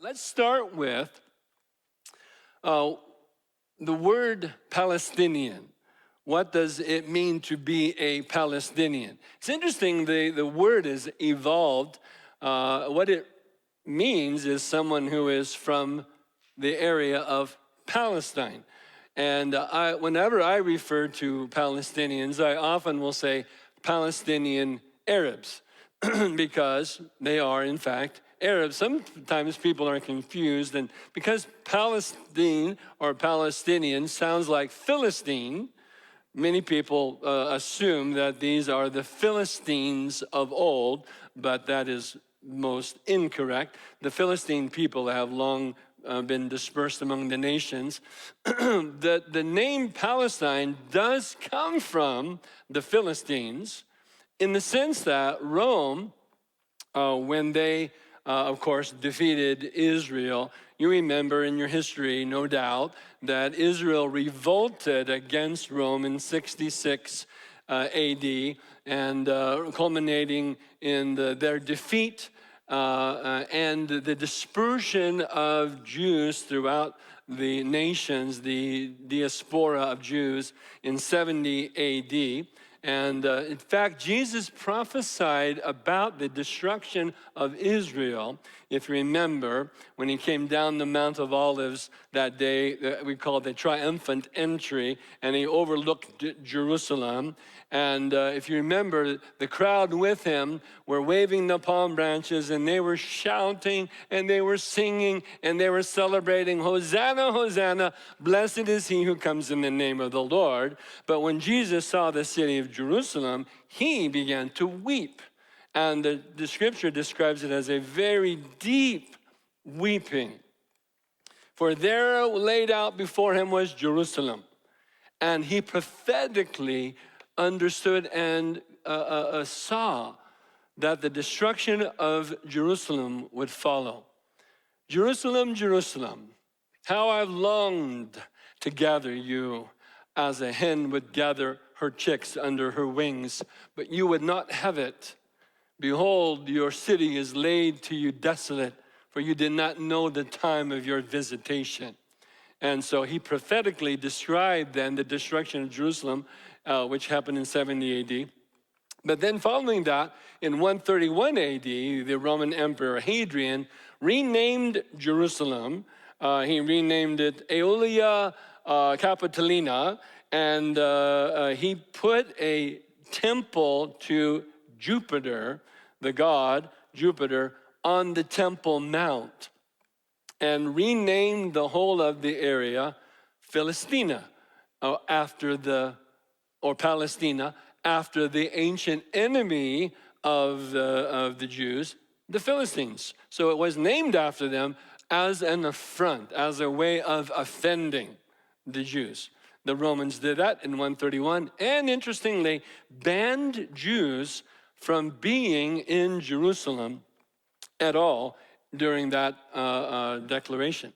Let's start with the word Palestinian. What does it mean to be a Palestinian? It's interesting, the word is evolved. What it means is someone who is from the area of Palestine. And whenever I refer to Palestinians, I often will say Palestinian Arabs because they are, in fact, Arabs. Sometimes people are confused, and because Palestine or Palestinian sounds like Philistine, many people assume that these are the Philistines of old, but that is most incorrect. The Philistine people have long been dispersed among the nations. The name Palestine does come from the Philistines in the sense that Rome, when they, of course, defeated Israel, you remember in your history, no doubt, that Israel revolted against Rome in 66 AD, and culminating in their defeat and the dispersion of Jews throughout the nations, the diaspora of Jews in 70 AD. And in fact, Jesus prophesied about the destruction of Israel. If you remember, when he came down the Mount of Olives that day, we call it the triumphant entry, and he overlooked Jerusalem. And if you remember, the crowd with him were waving the palm branches, and they were shouting, and they were singing, and they were celebrating, Hosanna, Hosanna, blessed is he who comes in the name of the Lord. But when Jesus saw the city of Jerusalem, he began to weep. And the scripture describes it as a very deep weeping. For there laid out before him was Jerusalem. And he prophetically understood and saw that the destruction of Jerusalem would follow. Jerusalem, Jerusalem, how I've longed to gather you as a hen would gather her chicks under her wings, but you would not have it. Behold, your city is laid to you desolate, for you did not know the time of your visitation. And so he prophetically described then the destruction of Jerusalem, which happened in 70 AD. But then following that, in 131 AD, the Roman Emperor Hadrian renamed Jerusalem. He renamed it Aelia Capitolina, and he put a temple to Jupiter, the god Jupiter, on the Temple Mount, and renamed the whole of the area Philistina, or Palestina, after the ancient enemy of the Jews, the Philistines. So it was named after them as an affront, as a way of offending the Jews. The Romans did that in 131, and interestingly, banned Jews from being in Jerusalem at all during that declaration.